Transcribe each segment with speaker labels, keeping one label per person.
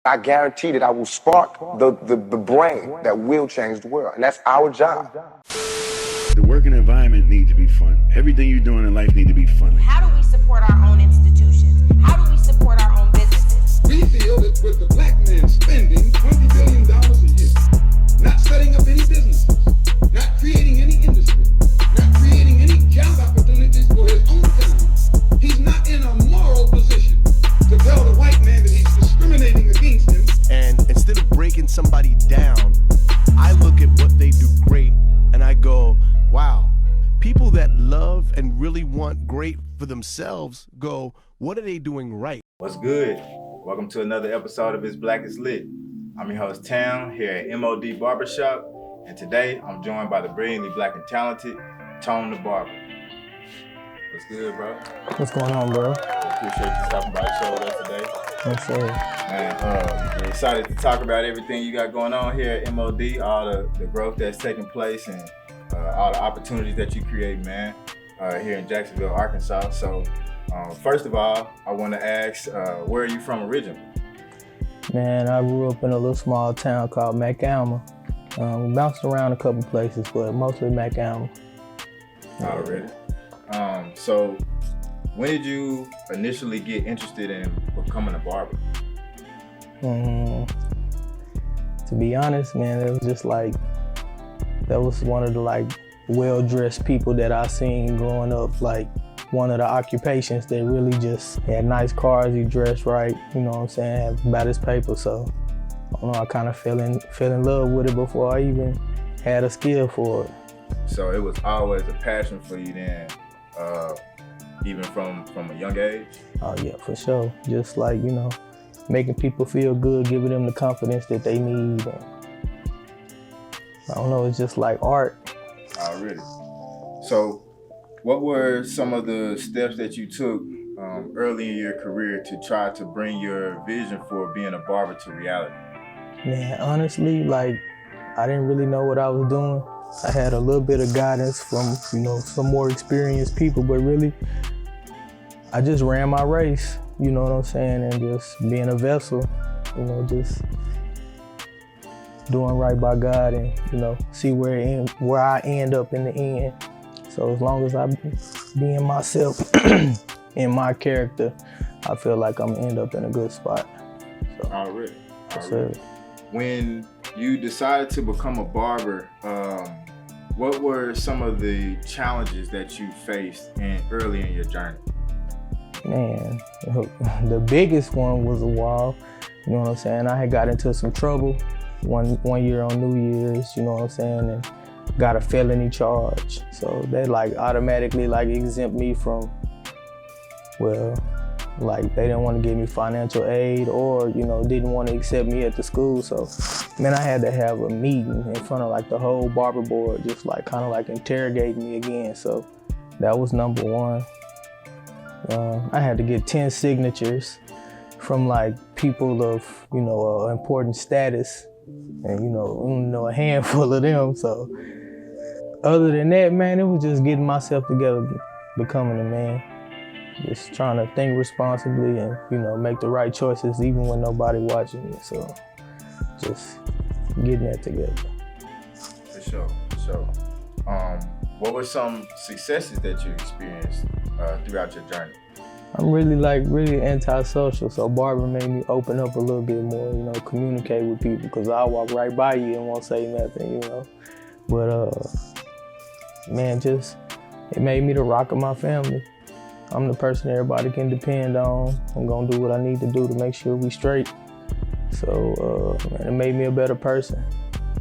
Speaker 1: I guarantee that I will spark the brain that will change the world. And that's our job.
Speaker 2: The working environment needs to be fun. Everything you're doing in life needs to be fun.
Speaker 3: How do we support our own institutions? How do we support our own businesses?
Speaker 4: We feel that with the black man spending $20 billion a year, not setting up any businesses, not creating any industry, not creating any job opportunities for his own town, he's not in a moral position to tell the white man that he's discriminating against him.
Speaker 5: And instead of breaking somebody down, I look at what they do great and I go, wow, people that love and really want great for themselves go, what are they doing right?
Speaker 6: What's good? Welcome to another episode of It's Black Is Lit. I'm your host, Town, here at MOD Barbershop, and today I'm joined by the brilliantly black and talented Tone the Barber. What's good, bro?
Speaker 7: What's going on, bro?
Speaker 6: Appreciate you stopping by the show with us today.
Speaker 7: Yes, sir.
Speaker 6: Man, we're excited to talk about everything you got going on here at MOD, all the growth that's taking place and all the opportunities that you create, man, here in Jacksonville, Arkansas. So, first of all, I want to ask, where are you from originally?
Speaker 7: Man, I grew up in a little small town called McAlma. We bounced around a couple places, but mostly McAlma.
Speaker 6: Already. So when did you initially get interested in becoming a barber?
Speaker 7: To be honest, man, it was just like, that was one of the well-dressed people that I seen growing up, like one of the occupations that really just had nice cars, he dressed right, you know what I'm saying, had about his paper. So I don't know, I kind of fell in love with it before I even had a skill for it.
Speaker 6: So it was always a passion for you then, even from a young age?
Speaker 7: Oh yeah, for sure. Just like, you know, making people feel good, giving them the confidence that they need. And I don't know, it's just like art.
Speaker 6: Already. So what were some of the steps that you took early in your career to try to bring your vision for being a barber to reality?
Speaker 7: Man, honestly, I didn't really know what I was doing. I had a little bit of guidance from, some more experienced people, but really, I just ran my race, you know what I'm saying, and just being a vessel, just doing right by God and, see where I end up in the end. So as long as I being myself in my character, I feel like I'm gonna end up in a good spot. So,
Speaker 6: Already.
Speaker 7: Sir.
Speaker 6: When you decided to become a barber, what were some of the challenges that you faced early in your journey?
Speaker 7: Man, the biggest one was a while, you know what I'm saying? I had got into some trouble one year on New Year's, you know what I'm saying, and got a felony charge. So they automatically exempt me from, they didn't want to give me financial aid or, didn't want to accept me at the school. So, man, I had to have a meeting in front of the whole barber board, just interrogating me again. So that was number one. I had to get 10 signatures from people of, important status and, a handful of them. So other than that, man, it was just getting myself together, becoming a man. Just trying to think responsibly and, make the right choices even when nobody watching me. So just getting that together.
Speaker 6: For sure. What were some successes that you experienced throughout your journey?
Speaker 7: I'm really antisocial, so barber made me open up a little bit more, communicate with people, because I'll walk right by you and won't say nothing, But, man, it made me the rock of my family. I'm the person everybody can depend on. I'm gonna do what I need to do to make sure we straight. So, man, it made me a better person.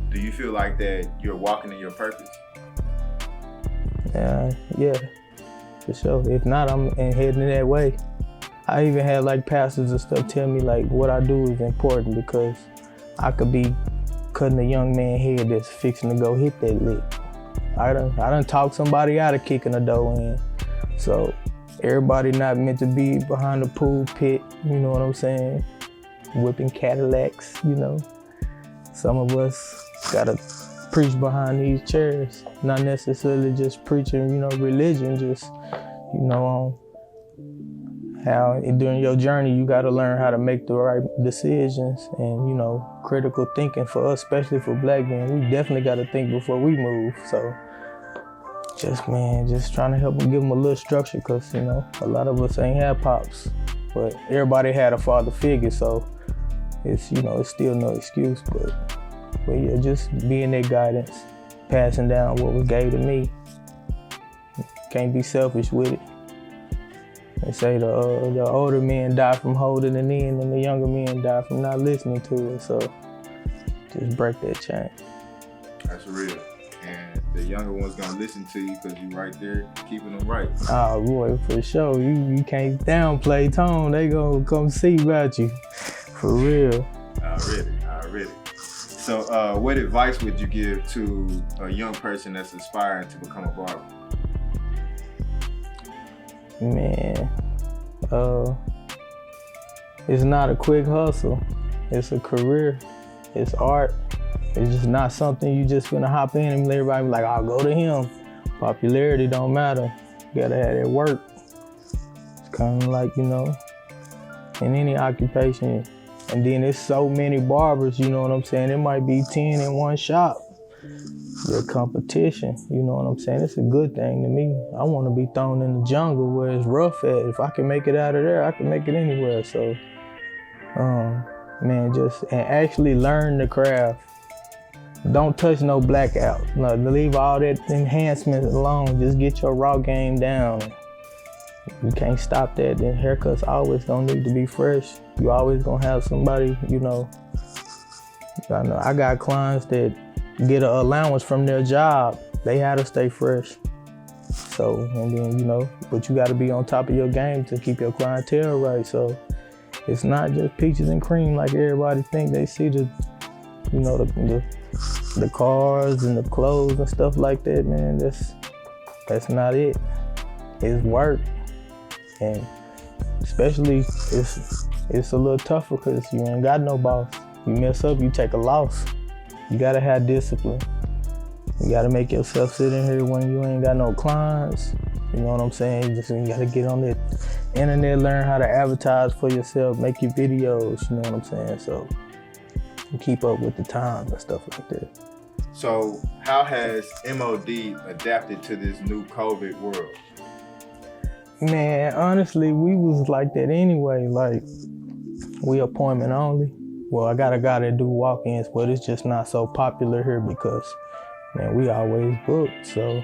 Speaker 6: Do you feel like that you're walking in your purpose?
Speaker 7: Yeah, for sure. If not, I'm heading that way. I even had pastors and stuff tell me what I do is important, because I could be cutting a young man's head that's fixing to go hit that lick. I done talked somebody out of kicking a dough in. So everybody not meant to be behind the pool pit, you know what I'm saying? Whipping Cadillacs, Some of us gotta preach behind these chairs, not necessarily just preaching, religion, just, how during your journey you got to learn how to make the right decisions and, you know, critical thinking for us, especially for black men. We definitely got to think before we move. So just trying to help them, give them a little structure, because, you know, a lot of us ain't had pops, but everybody had a father figure, so it's, you know, it's still no excuse, but yeah, just being their guidance, passing down what was gave to me. Can't be selfish with it. They say the older men die from holding it in, and the younger men die from not listening to it. So just break that chain.
Speaker 6: That's real. And the younger ones gonna listen to you because you right there keeping them right.
Speaker 7: Oh boy, for sure. You can't downplay tone. They gonna come see about you. For real.
Speaker 6: Already. So what advice would you give to a young person that's aspiring to become a barber?
Speaker 7: Man, it's not a quick hustle. It's a career. It's art. It's just not something you just gonna hop in and let everybody be like, I'll go to him. Popularity don't matter. You gotta have that work. It's kind of like, you know, in any occupation. And then there's so many barbers, you know what I'm saying? It might be 10 in one shop. The competition, you know what I'm saying? It's a good thing to me. I want to be thrown in the jungle where it's rough at. If I can make it out of there, I can make it anywhere. So, man, and actually learn the craft. Don't touch no blackout. No, leave all that enhancement alone. Just get your raw game down. You can't stop that. Then haircuts always gonna need to be fresh. You always gonna have somebody, you know. I got clients that get an allowance from their job. They had to stay fresh. So, and then, you know, but you gotta be on top of your game to keep your clientele right. So it's not just peaches and cream like everybody think. They see the, you know, the cars and the clothes and stuff like that, man. That's not it. It's work. And especially it's a little tougher because you ain't got no boss. You mess up, you take a loss. You gotta have discipline. You gotta make yourself sit in here when you ain't got no clients. You know what I'm saying? You gotta get on the internet, learn how to advertise for yourself, make your videos, you know what I'm saying? So you keep up with the times and stuff like that.
Speaker 6: So how has MOD adapted to this new COVID world?
Speaker 7: Man, honestly, we was like that anyway. Like, we appointment only. Well, I got a guy that do walk-ins, but it's just not so popular here because, man, we always booked. So,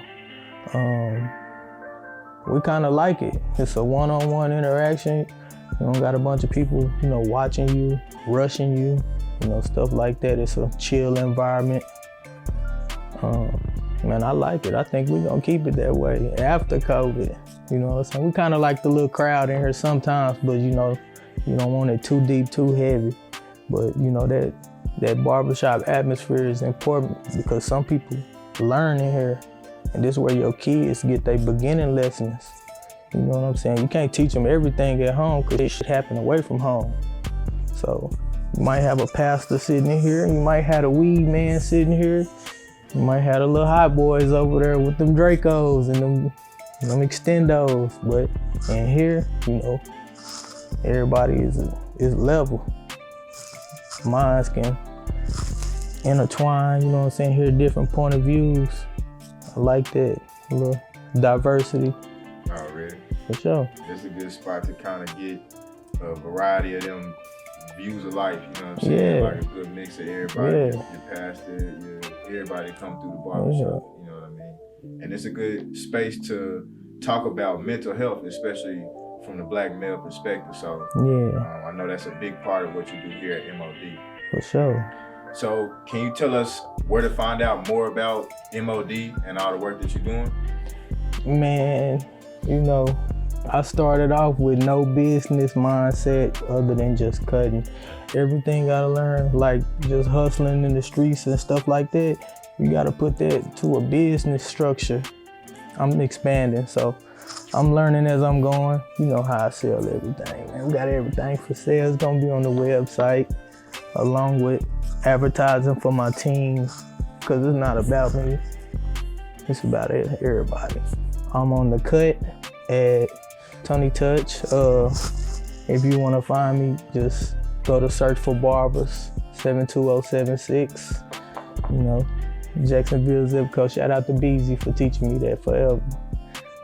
Speaker 7: we kind of like it. It's a one-on-one interaction. You don't got a bunch of people, you know, watching you, rushing you, you know, stuff like that. It's a chill environment. Man, I like it. I think we're gonna keep it that way after COVID. You know what I'm saying? We kind of like the little crowd in here sometimes, but you know, you don't want it too deep, too heavy. But you know, that barbershop atmosphere is important because some people learn in here, and this is where your kids get their beginning lessons. You know what I'm saying? You can't teach them everything at home because it should happen away from home. So you might have a pastor sitting in here, you might have a weed man sitting here, you might have the little hot boys over there with them Dracos and them extendos, but in here, you know, everybody is level. Minds can intertwine, you know what I'm saying, hear different point of views. I like that, a little diversity.
Speaker 6: Already.
Speaker 7: For sure.
Speaker 6: That's a good spot to kind of get a variety of them views of life, you know what I'm saying?
Speaker 7: Yeah.
Speaker 6: Like a good mix of everybody,
Speaker 7: Yeah.
Speaker 6: your pastor, everybody come through the barbershop, you know what I mean? And it's a good space to talk about mental health, especially from the black male perspective. So
Speaker 7: Yeah.
Speaker 6: I know that's a big part of what you do here at MOD.
Speaker 7: For sure.
Speaker 6: So can you tell us where to find out more about MOD and all the work that you're doing?
Speaker 7: Man, you know, I started off with no business mindset other than just cutting. Everything gotta learn, like just hustling in the streets and stuff like that. You gotta put that to a business structure. I'm expanding, so I'm learning as I'm going. You know how I sell everything, man. We got everything for sale. It's gonna be on the website, along with advertising for my team, because it's not about me. It's about everybody. I'm on the cut at Tony Touch. If you want to find me, just go to search for Barbers, 72076. You know, Jacksonville zip code. Shout out to Beezy for teaching me that forever.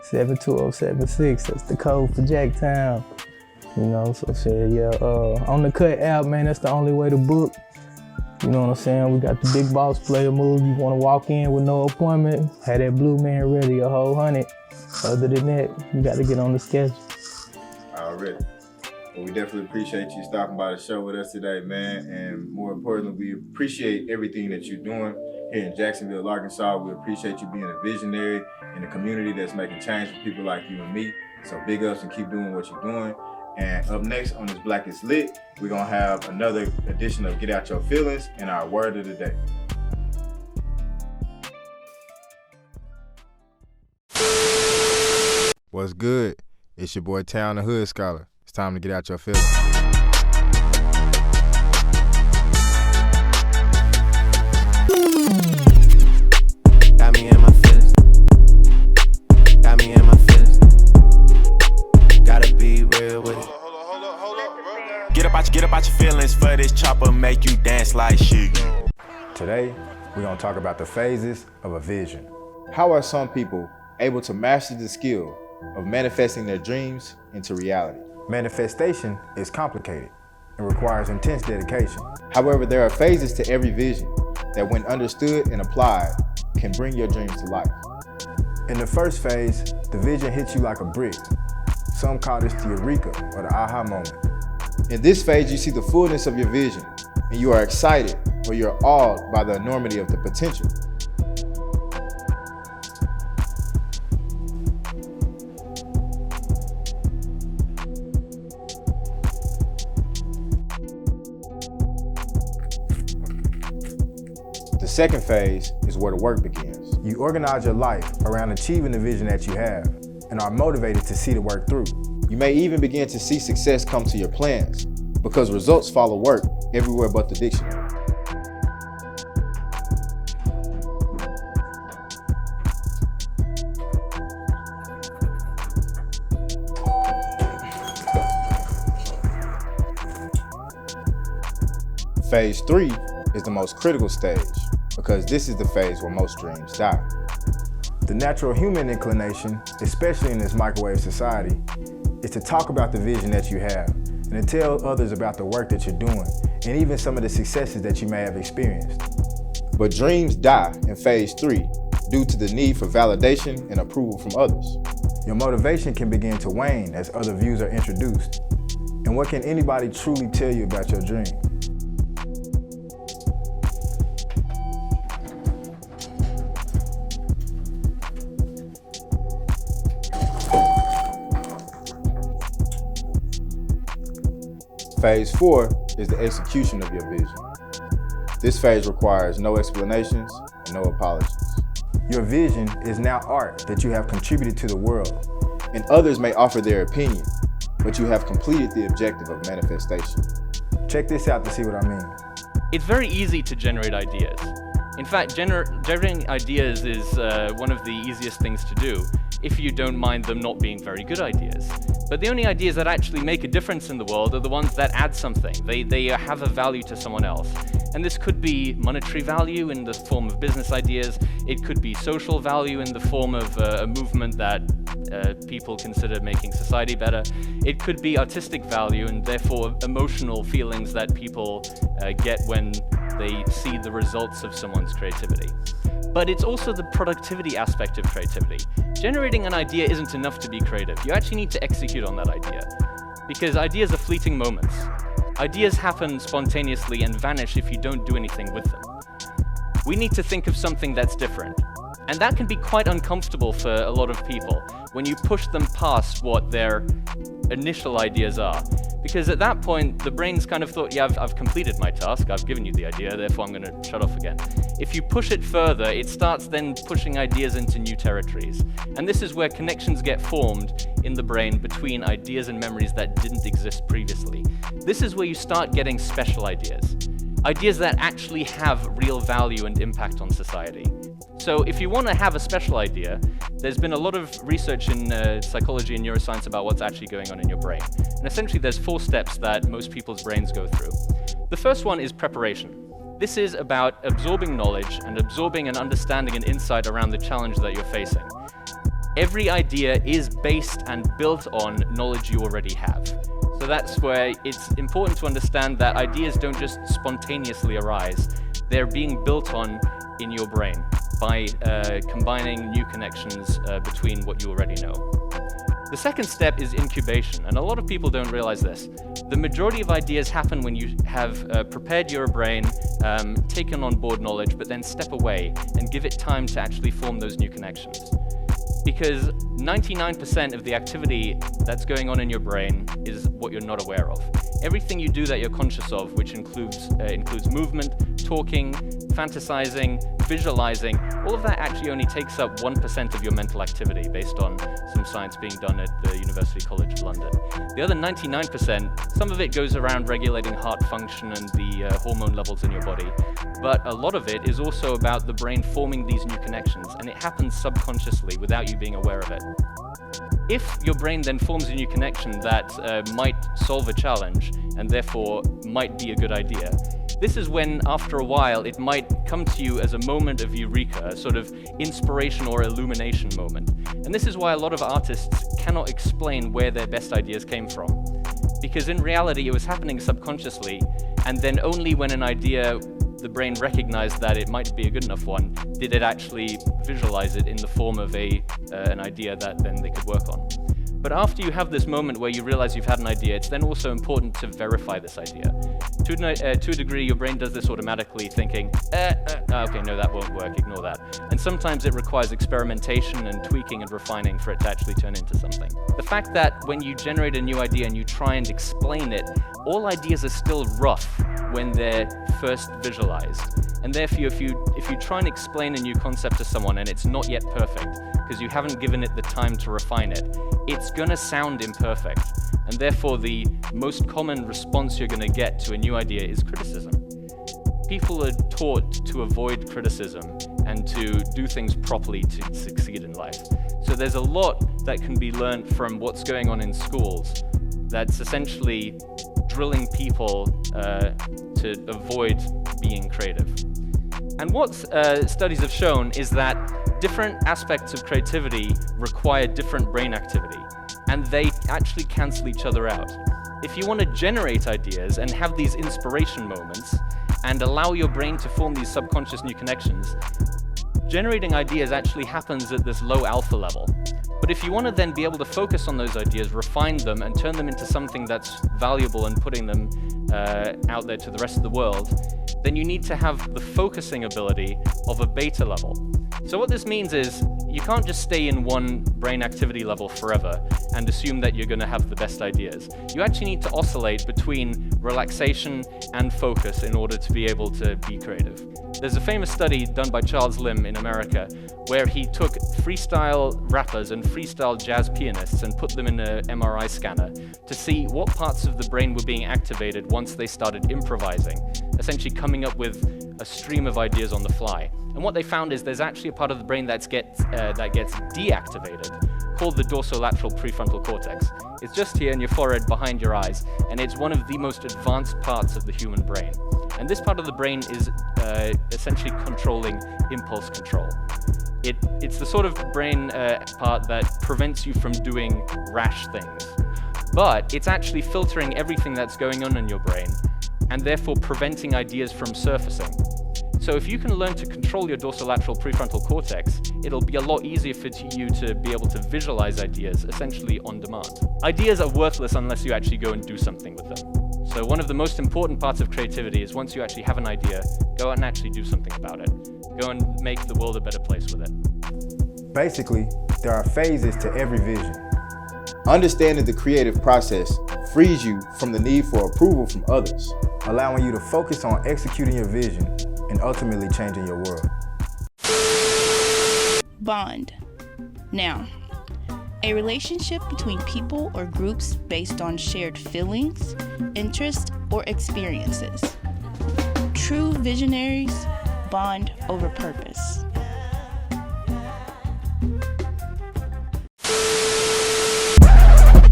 Speaker 7: 72076, that's the code for Jacktown. You know, so shit, yeah. On the Cut app, man, that's the only way to book. You know what I'm saying? We got the big boss player move. You want to walk in with no appointment, have that blue man ready, a whole 100. Other than that, you got to get on the schedule.
Speaker 6: Already. Well, we definitely appreciate you stopping by the show with us today, man. And more importantly, we appreciate everything that you're doing here in Jacksonville, Arkansas. We appreciate you being a visionary in the community that's making change for people like you and me. So big ups and keep doing what you're doing. And up next on this Black is Lit, we're going to have another edition of Get Out Your Feelings and our word of the day. What's good? It's your boy Town the Hood Scholar. It's time to get out your feelings.
Speaker 8: Got me in my feelings. Got me in my feelings. Gotta be real with it. Get up out your feelings for this chopper, make you dance like shit.
Speaker 6: Today, we're going to talk about the phases of a vision. How are some people able to master the skill of manifesting their dreams into reality? Manifestation is complicated and requires intense dedication. However, there are phases to every vision that, when understood and applied, can bring your dreams to life. In the first phase, the vision hits you like a brick. Some call this the eureka or the aha moment. In this phase, you see the fullness of your vision, and you are excited or you're awed by the enormity of the potential. The second phase is where the work begins. You organize your life around achieving the vision that you have and are motivated to see the work through. You may even begin to see success come to your plans because results follow work everywhere but the dictionary. Phase 3 is the most critical stage because this is the phase where most dreams die. The natural human inclination, especially in this microwave society, is to talk about the vision that you have and to tell others about the work that you're doing and even some of the successes that you may have experienced. But dreams die in phase 3 due to the need for validation and approval from others. Your motivation can begin to wane as other views are introduced. And what can anybody truly tell you about your dream? Phase 4 is the execution of your vision. This phase requires no explanations and no apologies. Your vision is now art that you have contributed to the world, and others may offer their opinion, but you have completed the objective of manifestation. Check this out to see what I mean.
Speaker 9: It's very easy to generate ideas. In fact, generating ideas is one of the easiest things to do if you don't mind them not being very good ideas. But the only ideas that actually make a difference in the world are the ones that add something. They have a value to someone else. And this could be monetary value in the form of business ideas. It could be social value in the form of a movement that people consider making society better. It could be artistic value and therefore emotional feelings that people get when they see the results of someone's creativity. But it's also the productivity aspect of creativity. Generating an idea isn't enough to be creative. You actually need to execute on that idea. Because ideas are fleeting moments. Ideas happen spontaneously and vanish if you don't do anything with them. We need to think of something that's different. And that can be quite uncomfortable for a lot of people when you push them past what their initial ideas are. Because at that point, the brain's kind of thought, yeah, I've completed my task, I've given you the idea, therefore I'm going to shut off again. If you push it further, it starts then pushing ideas into new territories. And this is where connections get formed in the brain between ideas and memories that didn't exist previously. This is where you start getting special ideas. ideas that actually have real value and impact on society. So if you want to have a special idea, there's been a lot of research in psychology and neuroscience about what's actually going on in your brain. And essentially there's 4 steps that most people's brains go through. The first one is preparation. This is about absorbing knowledge and absorbing an understanding and insight around the challenge that you're facing. Every idea is based and built on knowledge you already have. So that's where it's important to understand that ideas don't just spontaneously arise. They're being built on in your brain by combining new connections between what you already know. The second step is incubation, and a lot of people don't realize this. The majority of ideas happen when you have prepared your brain, taken on board knowledge, but then step away and give it time to actually form those new connections. Because 99% of the activity that's going on in your brain is what you're not aware of. Everything you do that you're conscious of, which includes movement, talking, fantasizing, visualizing, all of that actually only takes up 1% of your mental activity based on some science being done at the University College of London. The other 99%, some of it goes around regulating heart function and the hormone levels in your body, but a lot of it is also about the brain forming these new connections, and it happens subconsciously without you being aware of it. If your brain then forms a new connection that might solve a challenge and therefore might be a good idea, this is when, after a while, it might come to you as a moment of eureka, a sort of inspiration or illumination moment. And this is why a lot of artists cannot explain where their best ideas came from. Because in reality, it was happening subconsciously, and then only when an idea, the brain recognized that it might be a good enough one, did it actually visualize it in the form of an idea that then they could work on. But after you have this moment where you realize you've had an idea, it's then also important to verify this idea. To a degree, your brain does this automatically, thinking, okay, no, that won't work, ignore that. And sometimes it requires experimentation and tweaking and refining for it to actually turn into something. The fact that when you generate a new idea and you try and explain it, all ideas are still rough when they're first visualized. And therefore, if you try and explain a new concept to someone and it's not yet perfect, because you haven't given it the time to refine it, it's gonna sound imperfect. And therefore, the most common response you're gonna get to a new idea is criticism. People are taught to avoid criticism and to do things properly to succeed in life. So there's a lot that can be learned from what's going on in schools that's essentially drilling people to avoid being creative. And what studies have shown is that different aspects of creativity require different brain activity, and they actually cancel each other out. If you want to generate ideas and have these inspiration moments and allow your brain to form these subconscious new connections, generating ideas actually happens at this low alpha level. But if you want to then be able to focus on those ideas, refine them, and turn them into something that's valuable and putting them out there to the rest of the world, then you need to have the focusing ability of a beta level. So what this means is you can't just stay in one brain activity level forever and assume that you're going to have the best ideas. You actually need to oscillate between relaxation and focus in order to be able to be creative. There's a famous study done by Charles Lim in America where he took freestyle rappers and freestyle jazz pianists and put them in an MRI scanner to see what parts of the brain were being activated once they started improvising, essentially coming up with a stream of ideas on the fly. And what they found is there's actually a part of the brain that gets deactivated, called the dorsolateral prefrontal cortex. It's just here in your forehead behind your eyes, and it's one of the most advanced parts of the human brain. And this part of the brain is essentially controlling impulse control. It's the sort of brain part that prevents you from doing rash things. But it's actually filtering everything that's going on in your brain, and therefore preventing ideas from surfacing. So if you can learn to control your dorsolateral prefrontal cortex, it'll be a lot easier for you to be able to visualize ideas essentially on demand. Ideas are worthless unless you actually go and do something with them. So one of the most important parts of creativity is once you actually have an idea, go out and actually do something about it. Go and make the world a better place with it.
Speaker 10: Basically, there are phases to every vision.
Speaker 6: Understanding the creative process frees you from the need for approval from others,
Speaker 10: allowing you to focus on executing your vision and ultimately changing your world.
Speaker 11: Bond. Now, a relationship between people or groups based on shared feelings, interests, or experiences. visionaries bond over purpose.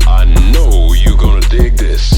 Speaker 12: I know you're gonna dig this.